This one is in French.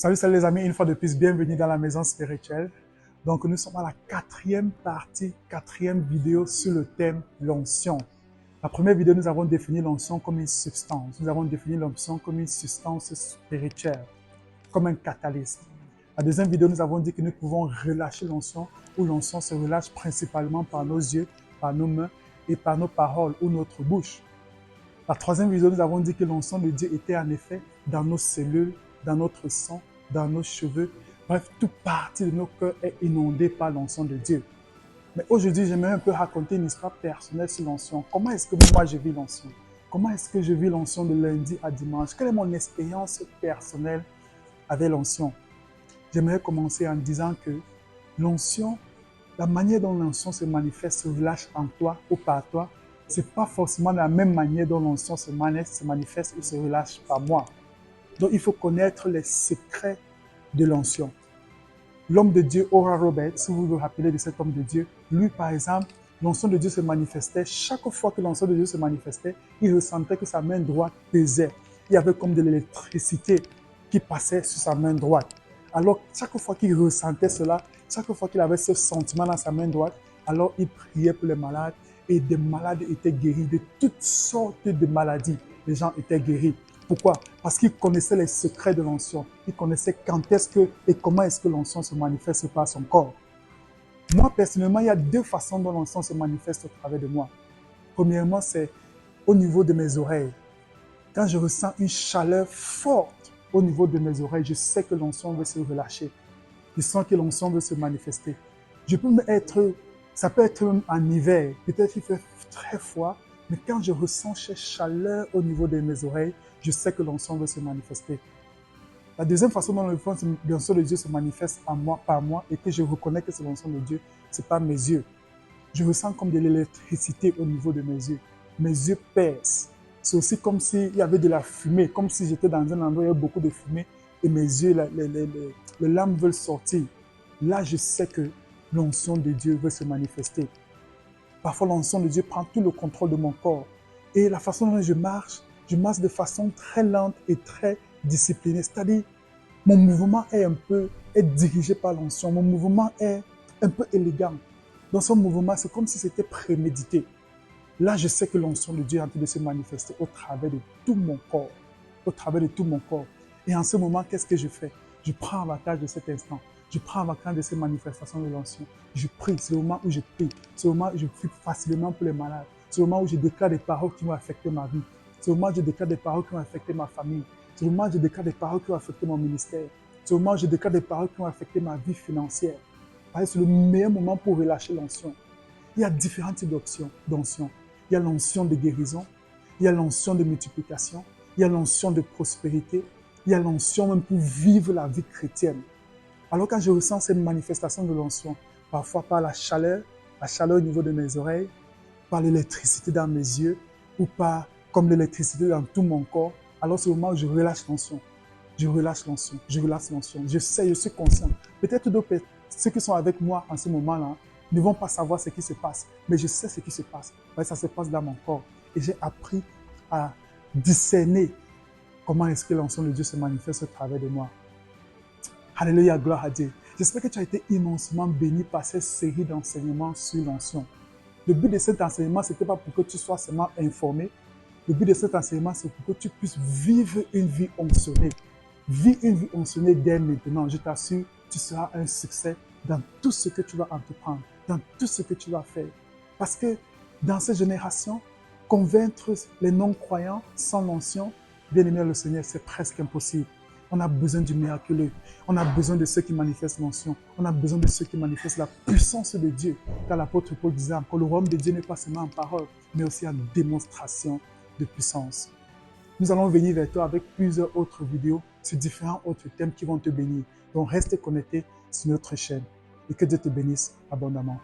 Salut les amis, une fois de plus, bienvenue dans la maison spirituelle. Donc nous sommes à la quatrième partie, quatrième vidéo sur le thème l'onction. La première vidéo, nous avons défini l'onction comme une substance. Nous avons défini l'onction comme une substance spirituelle, comme un catalyste. La deuxième vidéo, nous avons dit que nous pouvons relâcher l'onction, où l'onction se relâche principalement par nos yeux, par nos mains et par nos paroles ou notre bouche. La troisième vidéo, nous avons dit que l'onction de Dieu était en effet dans nos cellules, dans notre sang, dans nos cheveux. Bref, toute partie de nos cœurs est inondée par l'onction de Dieu. Mais aujourd'hui, j'aimerais un peu raconter une histoire personnelle sur l'onction. Comment est-ce que moi je vis l'onction? Comment est-ce que je vis l'onction de lundi à dimanche? Quelle est mon expérience personnelle avec l'onction? J'aimerais commencer en disant que l'onction, la manière dont l'onction se manifeste, se relâche en toi ou par toi, ce n'est pas forcément la même manière dont l'onction se manifeste ou se relâche par moi. Donc, il faut connaître les secrets de l'onction. L'homme de Dieu, Oral Roberts, si vous vous rappelez de cet homme de Dieu, lui, par exemple, l'onction de Dieu se manifestait. Chaque fois que l'onction de Dieu se manifestait, il ressentait que sa main droite pesait. Il y avait comme de l'électricité qui passait sur sa main droite. Alors, chaque fois qu'il ressentait cela, chaque fois qu'il avait ce sentiment dans sa main droite, alors il priait pour les malades et des malades étaient guéris de toutes sortes de maladies. Les gens étaient guéris. Pourquoi? Parce qu'il connaissait les secrets de l'onction. Il connaissait quand est-ce que et comment est-ce que l'onction se manifeste par son corps. Moi, personnellement, il y a deux façons dont l'onction se manifeste au travers de moi. Premièrement, c'est au niveau de mes oreilles. Quand je ressens une chaleur forte au niveau de mes oreilles, je sais que l'onction veut se relâcher. Je sens que l'onction veut se manifester. Ça peut être même en hiver. Peut-être qu'il fait très froid, mais quand je ressens cette chaleur au niveau de mes oreilles, je sais que l'onction veut se manifester. La deuxième façon dont l'onction de Dieu se manifeste par moi et que je reconnais que c'est l'onction de Dieu, c'est par mes yeux. Je ressens comme de l'électricité au niveau de mes yeux. Mes yeux percent. C'est aussi comme s'il y avait de la fumée, comme si j'étais dans un endroit où il y a beaucoup de fumée et mes yeux, les lames veulent sortir. Là, je sais que l'onction de Dieu veut se manifester. Parfois, l'onction de Dieu prend tout le contrôle de mon corps. Et la façon dont je marche de façon très lente et très disciplinée. C'est-à-dire, mon mouvement est dirigé par l'onction. Mon mouvement est un peu élégant. Dans son mouvement, c'est comme si c'était prémédité. Là, je sais que l'onction de Dieu est en train de se manifester au travers de tout mon corps. Au travers de tout mon corps. Et en ce moment, qu'est-ce que je fais? Je prends avantage de cet instant. Je prends avantage de ces manifestations de l'onction. Je prie. C'est le moment où je prie. C'est le moment où je prie facilement pour les malades. C'est le moment où je déclare des paroles qui vont affecter ma vie. C'est le moment où je déclare des paroles qui vont affecter ma famille. C'est le moment où je déclare des paroles qui vont affecter mon ministère. C'est le moment où je déclare des paroles qui vont affecter ma vie financière. C'est le meilleur moment pour relâcher l'onction. Il y a différents types d'onction. Il y a l'onction de guérison, il y a l'onction de multiplication, il y a l'onction de prospérité, il y a l'onction même pour vivre la vie chrétienne. Alors quand je ressens cette manifestation de l'onction, parfois par la chaleur au niveau de mes oreilles, par l'électricité dans mes yeux, ou par comme l'électricité dans tout mon corps, alors c'est le moment où je relâche l'onction. Je relâche l'onction, je relâche l'onction. Je sais, je suis conscient. Peut-être ceux qui sont avec moi en ce moment-là ne vont pas savoir ce qui se passe, mais je sais ce qui se passe. Ça se passe dans mon corps. Et j'ai appris à discerner comment est-ce que l'onction de Dieu se manifeste au travers de moi. Alléluia, gloire à Dieu. J'espère que tu as été immensément béni par cette série d'enseignements sur l'onction. Le but de cet enseignement, ce n'était pas pour que tu sois seulement informé. Le but de cet enseignement, c'est pour que tu puisses vivre une vie onctionnée. Vis une vie onctionnée dès maintenant. Je t'assure, tu seras un succès dans tout ce que tu vas entreprendre, dans tout ce que tu vas faire. Parce que dans cette génération, convaincre les non-croyants sans l'onction, bien aimé le Seigneur, c'est presque impossible. On a besoin du miraculeux. On a besoin de ceux qui manifestent l'onction. On a besoin de ceux qui manifestent la puissance de Dieu. Car l'apôtre Paul disait encore, le royaume de Dieu n'est pas seulement en parole, mais aussi en démonstration de puissance. Nous allons venir vers toi avec plusieurs autres vidéos sur différents autres thèmes qui vont te bénir. Donc reste connecté sur notre chaîne et que Dieu te bénisse abondamment.